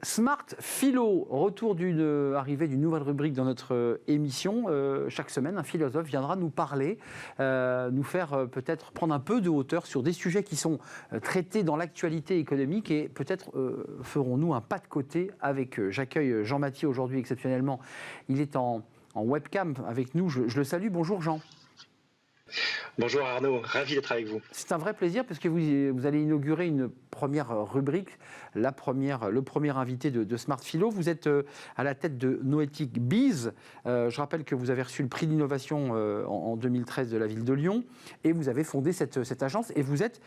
Smart Philo, retour d'une arrivée d'une nouvelle rubrique dans notre émission. Chaque semaine, un philosophe viendra nous parler, nous faire peut-être prendre un peu de hauteur sur des sujets qui sont traités dans l'actualité économique et peut-être ferons-nous un pas de côté avec eux. J'accueille Jean Mathieu aujourd'hui exceptionnellement. Il est en webcam avec nous. Je le salue. Bonjour Jean. Bonjour Arnaud, ravi d'être avec vous. C'est un vrai plaisir parce que vous allez inaugurer une première rubrique, le premier invité de Smart Philo. Vous êtes à la tête de Noétique Biz. Je rappelle que vous avez reçu le prix d'innovation en 2013 de la ville de Lyon et vous avez fondé cette agence et vous êtes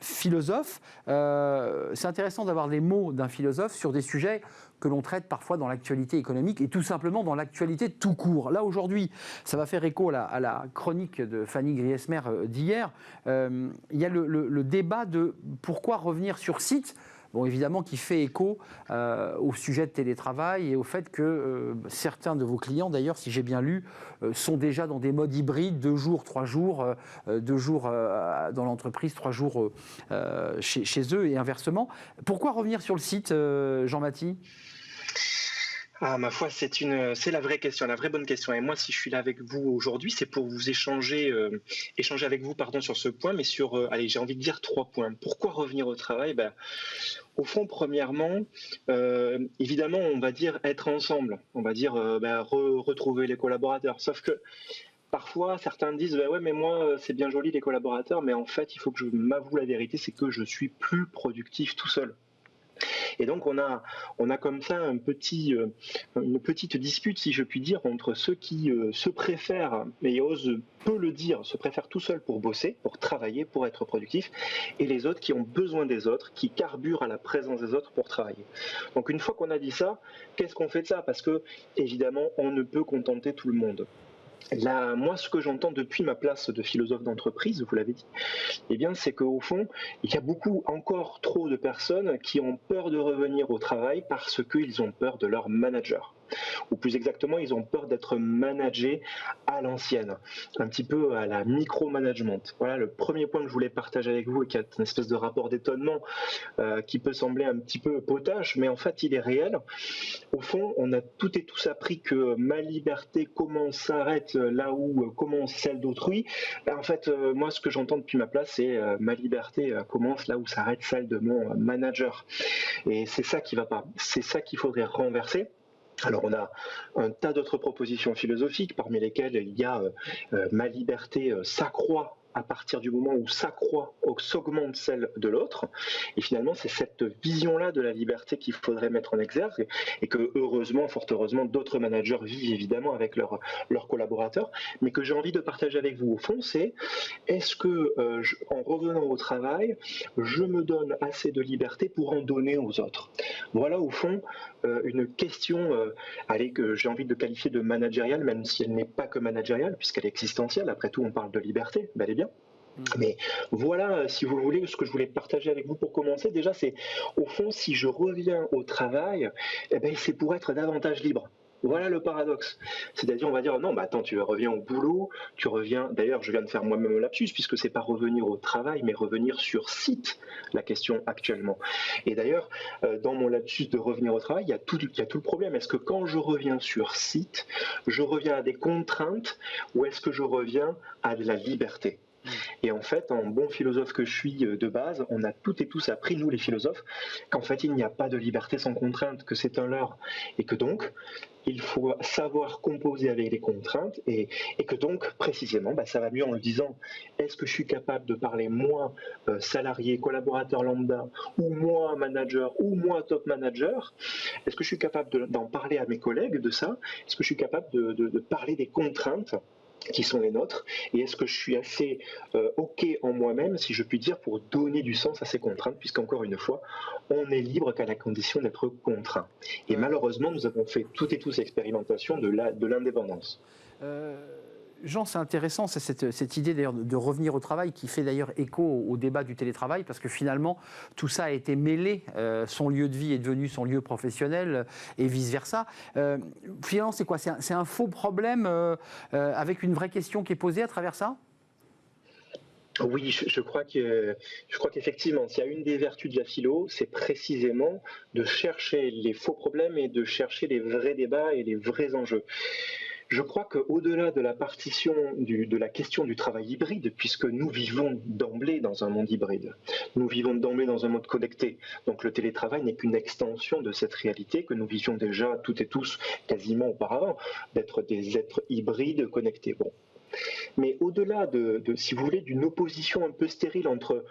philosophe. C'est intéressant d'avoir les mots d'un philosophe sur des sujets que l'on traite parfois dans l'actualité économique et tout simplement dans l'actualité tout court. Là, aujourd'hui, ça va faire écho à la chronique de Fanny Griesmer d'hier. Il y a le débat de pourquoi revenir sur site. Bon, évidemment, qui fait écho au sujet de télétravail et au fait que certains de vos clients, d'ailleurs, si j'ai bien lu, sont déjà dans des modes hybrides, 2 jours, 3 jours, 2 jours dans l'entreprise, 3 jours chez eux et inversement. Pourquoi revenir sur le site, Jean-Mathieu ? Ah, ma foi, c'est la vraie question, la vraie bonne question. Et moi, si je suis là avec vous aujourd'hui, c'est pour vous échanger avec vous, sur ce point, mais sur, j'ai envie de dire 3 points. Pourquoi revenir au travail ? Au fond, premièrement, évidemment, on va dire être ensemble. On va dire retrouver les collaborateurs. Sauf que parfois, certains disent ouais, mais moi, c'est bien joli les collaborateurs, mais en fait, il faut que je m'avoue la vérité, c'est que je suis plus productif tout seul. Et donc on a comme ça une petite dispute, si je puis dire, entre ceux qui se préfèrent, et osent peu le dire, se préfèrent tout seuls pour bosser, pour travailler, pour être productif, et les autres qui ont besoin des autres, qui carburent à la présence des autres pour travailler. Donc une fois qu'on a dit ça, qu'est-ce qu'on fait de ça ? Parce que évidemment, on ne peut contenter tout le monde. Là, moi, ce que j'entends depuis ma place de philosophe d'entreprise, vous l'avez dit, c'est qu'au fond, il y a encore trop de personnes qui ont peur de revenir au travail parce qu'ils ont peur de leur manager. Ou plus exactement, ils ont peur d'être managés à l'ancienne, un petit peu à la micro-management. Voilà le premier point que je voulais partager avec vous et qui a une espèce de rapport d'étonnement qui peut sembler un petit peu potache, mais en fait, il est réel. Au fond, on a toutes et tous appris que ma liberté s'arrête là où commence celle d'autrui. En fait, moi, ce que j'entends depuis ma place, c'est ma liberté commence là où s'arrête celle de mon manager. Et c'est ça qui va pas. C'est ça qu'il faudrait renverser. Alors on a un tas d'autres propositions philosophiques, parmi lesquelles il y a ma liberté s'accroît à partir du moment où s'augmente celle de l'autre. Et finalement, c'est cette vision-là de la liberté qu'il faudrait mettre en exergue et que, fort heureusement, d'autres managers vivent évidemment avec leurs collaborateurs, mais que j'ai envie de partager avec vous au fond, c'est est-ce que, en revenant au travail, je me donne assez de liberté pour en donner aux autres ? Voilà au fond une question que j'ai envie de qualifier de managériale, même si elle n'est pas que managériale, puisqu'elle est existentielle. Après tout, on parle de liberté, bel et bien. Mais voilà, si vous voulez, ce que je voulais partager avec vous pour commencer, déjà, c'est au fond, si je reviens au travail, c'est pour être davantage libre. Voilà le paradoxe. C'est-à-dire, on va dire, non, attends, tu reviens au boulot, tu reviens, d'ailleurs, je viens de faire moi-même un lapsus, puisque c'est pas revenir au travail, mais revenir sur site, la question actuellement. Et d'ailleurs, dans mon lapsus de revenir au travail, il y a tout le problème. Est-ce que quand je reviens sur site, je reviens à des contraintes, ou est-ce que je reviens à de la liberté ? Et en fait, en bon philosophe que je suis de base, on a toutes et tous appris, nous les philosophes, qu'en fait il n'y a pas de liberté sans contrainte, que c'est un leurre, et que donc il faut savoir composer avec les contraintes, et que donc précisément, ça va mieux en le disant, est-ce que je suis capable de parler moi, salarié, collaborateur lambda, ou moi manager, ou moi top manager, est-ce que je suis capable d'en parler à mes collègues de ça, est-ce que je suis capable de parler des contraintes qui sont les nôtres, et est-ce que je suis assez OK en moi-même, si je puis dire, pour donner du sens à ces contraintes, puisqu'encore une fois, on est libre qu'à la condition d'être contraint. Et malheureusement, nous avons fait toutes et tous l'expérimentation de l'indépendance. Jean, c'est intéressant, c'est cette idée d'ailleurs de revenir au travail qui fait d'ailleurs écho au débat du télétravail, parce que finalement, tout ça a été mêlé, son lieu de vie est devenu son lieu professionnel et vice-versa. Finalement, c'est quoi ? C'est un faux problème avec une vraie question qui est posée à travers ça ? Oui, je crois qu'effectivement, s'il y a une des vertus de la philo, c'est précisément de chercher les faux problèmes et de chercher les vrais débats et les vrais enjeux. Je crois qu'au-delà de la partition de la question du travail hybride, puisque nous vivons d'emblée dans un monde hybride, nous vivons d'emblée dans un monde connecté. Donc le télétravail n'est qu'une extension de cette réalité que nous vivions déjà toutes et tous quasiment auparavant, d'être des êtres hybrides connectés. Bon. Mais au-delà si vous voulez, d'une opposition un peu stérile entre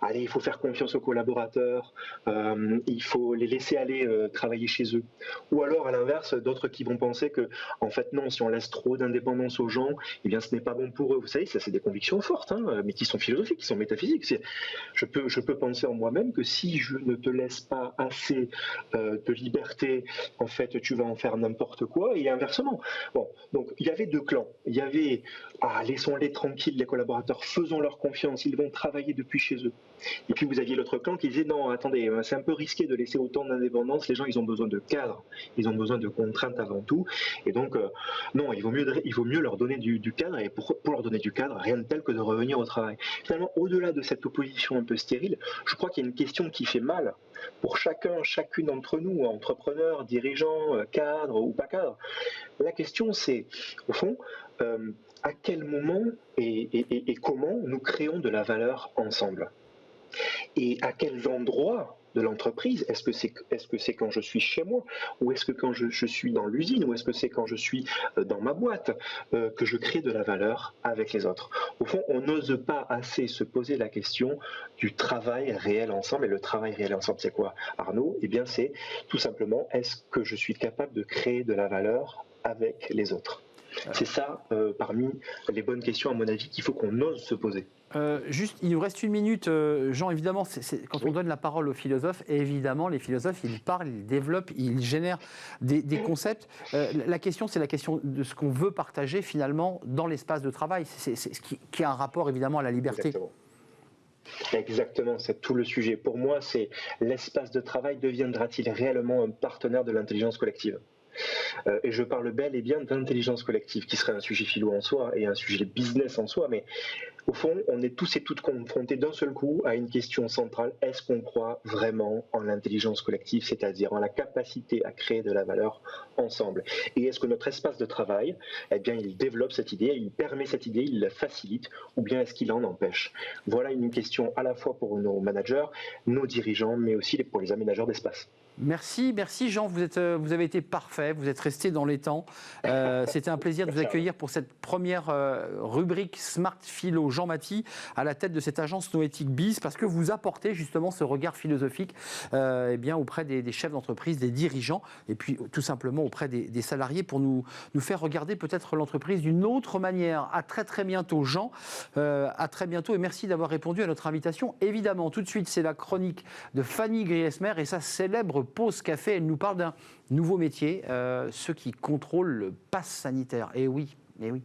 allez, il faut faire confiance aux collaborateurs, il faut les laisser aller travailler chez eux. Ou alors, à l'inverse, d'autres qui vont penser que, en fait, non, si on laisse trop d'indépendance aux gens, eh bien, ce n'est pas bon pour eux. Vous savez, ça, c'est des convictions fortes, hein, mais qui sont philosophiques, qui sont métaphysiques. Je peux penser en moi-même que si je ne te laisse pas assez de liberté, en fait, tu vas en faire n'importe quoi, et inversement. Bon, donc, il y avait deux clans. Il y avait, laissons-les tranquilles, les collaborateurs, faisons leur confiance, ils vont travailler depuis chez eux. Et puis vous aviez l'autre clan qui disait non, attendez, c'est un peu risqué de laisser autant d'indépendance, les gens ils ont besoin de cadre, ils ont besoin de contraintes avant tout, et donc non, il vaut mieux leur donner du cadre, et pour leur donner du cadre, rien de tel que de revenir au travail. Finalement, au-delà de cette opposition un peu stérile, je crois qu'il y a une question qui fait mal pour chacune d'entre nous, entrepreneurs, dirigeants, cadres ou pas cadres. La question c'est, au fond, à quel moment et comment nous créons de la valeur ensemble. Et à quels endroits de l'entreprise? Est-ce que c'est quand je suis chez moi? Ou est-ce que quand je suis dans l'usine? Ou est-ce que c'est quand je suis dans ma boîte que je crée de la valeur avec les autres? Au fond, on n'ose pas assez se poser la question du travail réel ensemble. Et le travail réel ensemble, c'est quoi, Arnaud? Eh bien, c'est tout simplement, est-ce que je suis capable de créer de la valeur avec les autres? C'est ça, parmi les bonnes questions, à mon avis, qu'il faut qu'on ose se poser. Juste, il nous reste une minute. Jean, évidemment, quand on donne la parole aux philosophes, évidemment, les philosophes, ils parlent, ils développent, ils génèrent des concepts. La question, c'est la question de ce qu'on veut partager, finalement, dans l'espace de travail. C'est ce qui a un rapport, évidemment, à la liberté. Exactement, c'est tout le sujet. Pour moi, c'est l'espace de travail deviendra-t-il réellement un partenaire de l'intelligence collective? Et je parle bel et bien d'intelligence collective, qui serait un sujet philo en soi et un sujet business en soi, mais au fond, on est tous et toutes confrontés d'un seul coup à une question centrale. Est-ce qu'on croit vraiment en l'intelligence collective, c'est-à-dire en la capacité à créer de la valeur ensemble? Et est-ce que notre espace de travail, eh bien, il développe cette idée, il permet cette idée, il la facilite, ou bien est-ce qu'il en empêche? Voilà une question à la fois pour nos managers, nos dirigeants, mais aussi pour les aménageurs d'espace. Merci Jean, vous avez été parfait, vous êtes resté dans les temps. C'était un plaisir de vous accueillir pour cette première rubrique Smart Philo Jean Maty à la tête de cette agence Noétique Biz, parce que vous apportez justement ce regard philosophique auprès des chefs d'entreprise, des dirigeants, et puis tout simplement auprès des salariés pour nous faire regarder peut-être l'entreprise d'une autre manière. À très très bientôt Jean, à très bientôt et merci d'avoir répondu à notre invitation. Évidemment, tout de suite c'est la chronique de Fanny Griesmer et sa célèbre pause café. Elle nous parle d'un nouveau métier, ceux qui contrôlent le pass sanitaire. Eh oui, eh oui.